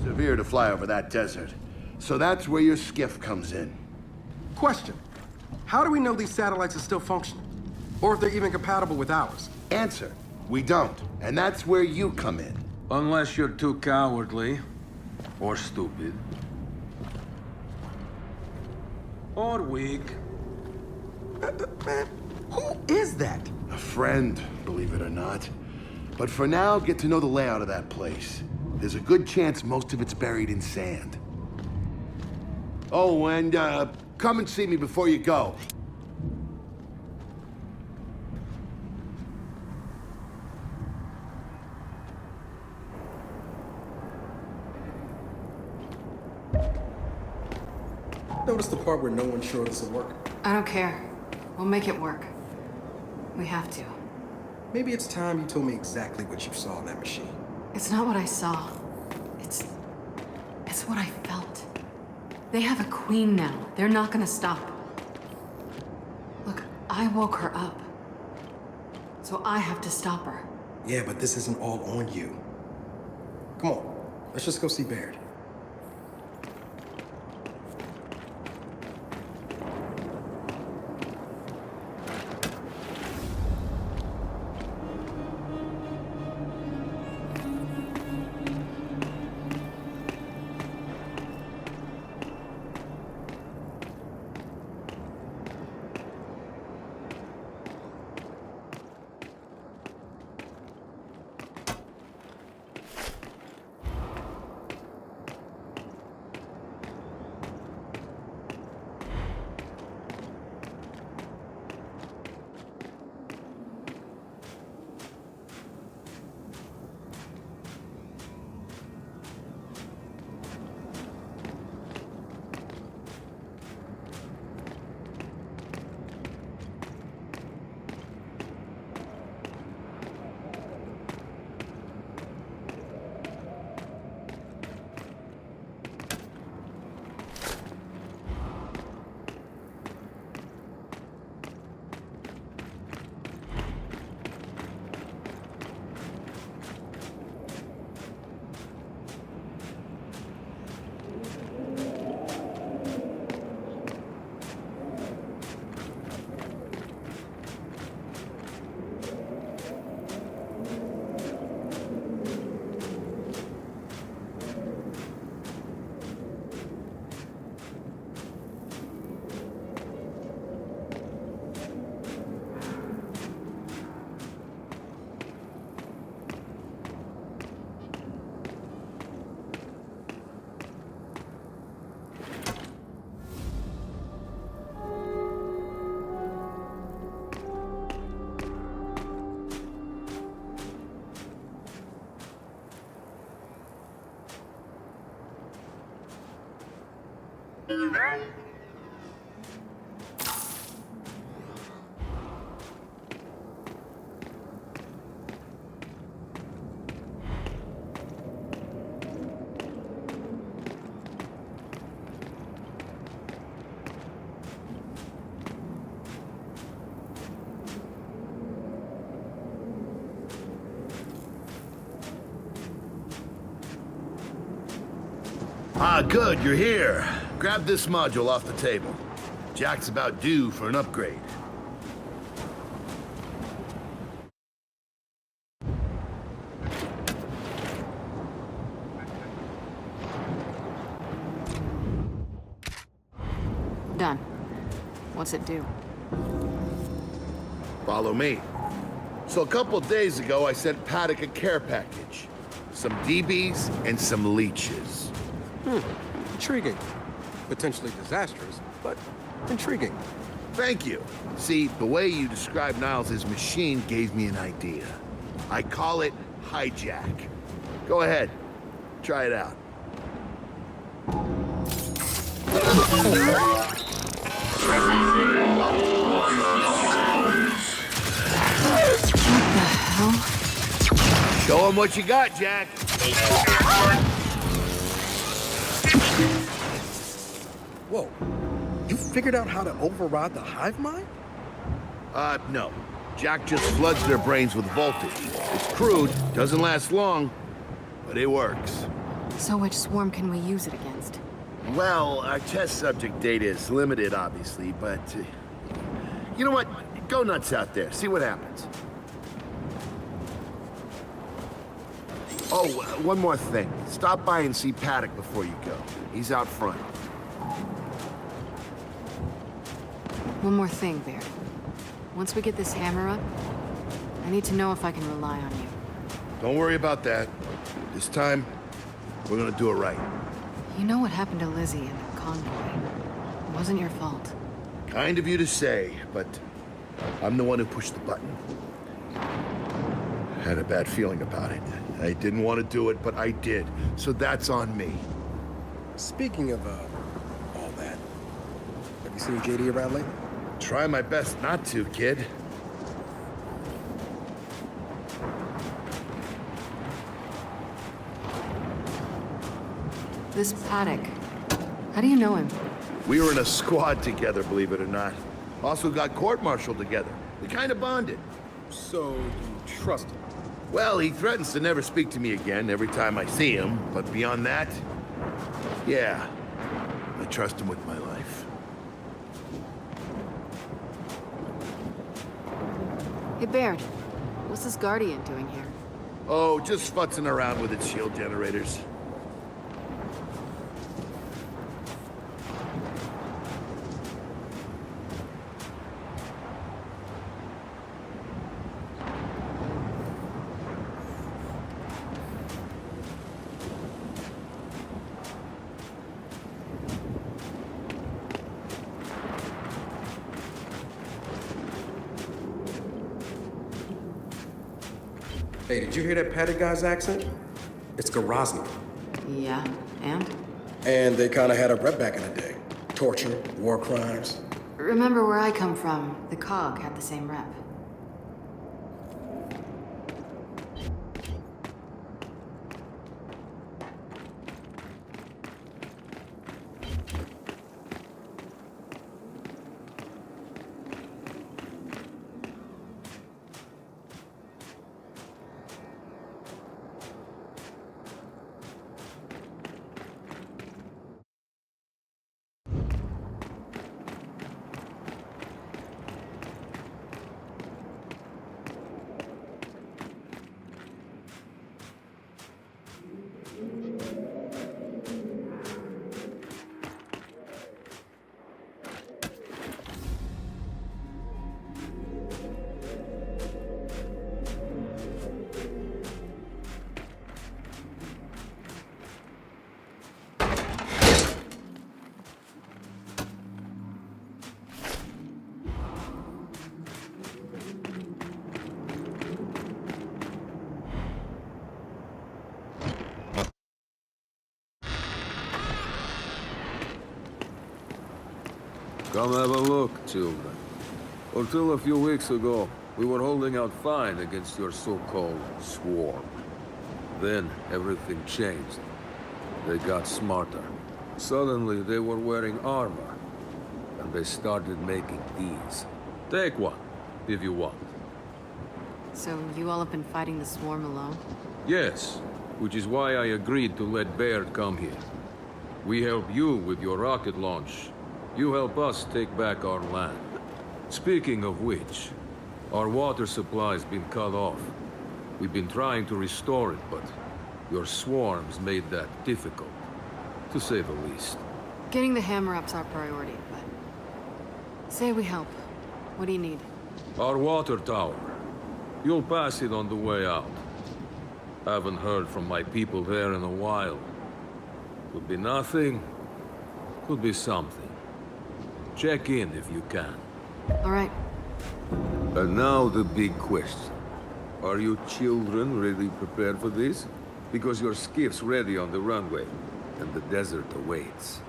Severe to fly over that desert. So that's where your skiff comes in. Question. How do we know these satellites are still functioning? Or if they're even compatible with ours? Answer. We don't. And that's where you come in. Unless you're too cowardly. Or stupid. Or weak. Man, who is that? A friend, believe it or not. But for now, get to know the layout of that place. There's a good chance most of it's buried in sand. Oh, and come and see me before you go. Notice the part where no one's sure this will work. I don't care. We'll make it work. We have to. Maybe it's time you told me exactly what you saw in that machine. It's not what I saw. It's what I felt. They have a queen now. They're not gonna stop. Look, I woke her up. So I have to stop her. Yeah, but this isn't all on you. Come on, let's just go see Baird. Ah, good, you're here. Grab this module off the table. Jack's about due for an upgrade. Done. What's it do? Follow me. So a couple days ago, I sent Paddock a care package. Some DBs and some leeches. Intriguing. Potentially disastrous, but intriguing. Thank you. See, the way you described Niles' machine gave me an idea. I call it Hijack. Go ahead. Try it out. What the hell? Show him what you got, Jack. Whoa. You figured out how to override the hive mind? No. Jack just floods their brains with voltage. It's crude, doesn't last long, but it works. So which swarm can we use it against? Well, our test subject data is limited, obviously, but... you know what? Go nuts out there. See what happens. Oh, one more thing. Stop by and see Paddock before you go. He's out front. One more thing, Baird. Once we get this hammer up, I need to know if I can rely on you. Don't worry about that. This time, we're gonna do it right. You know what happened to Lizzie and the convoy. It wasn't your fault. Kind of you to say, but I'm the one who pushed the button. Had a bad feeling about it. I didn't want to do it, but I did. So that's on me. Speaking of, all that, have you seen JD around lately? Try my best not to, kid. This Paddock, how do you know him? We were in a squad together, believe it or not. Also got court-martialed together. We kind of bonded. So, you trust him? Well, he threatens to never speak to me again every time I see him, but beyond that, yeah, I trust him with my life. Hey, Baird, what's this Guardian doing here? Oh, just futzing around with its shield generators. Hey, did you hear that Paddock guy's accent? It's Grozny. Yeah, and? And they kind of had a rep back in the day. Torture, war crimes. Remember where I come from, the COG had the same rep. Come have a look, children. Until a few weeks ago, we were holding out fine against your so-called swarm. Then, everything changed. They got smarter. Suddenly, they were wearing armor. And they started making these. Take one, if you want. So you all have been fighting the swarm alone? Yes, which is why I agreed to let Baird come here. We help you with your rocket launch. You help us take back our land. Speaking of which, our water supply's been cut off. We've been trying to restore it, but your swarms made that difficult, to say the least. Getting the hammer up's our priority, but... Say we help. What do you need? Our water tower. You'll pass it on the way out. Haven't heard from my people there in a while. Could be nothing, could be something. Check in if you can. All right. And now the big question. Are you children really prepared for this? Because your skiff's ready on the runway, and the desert awaits.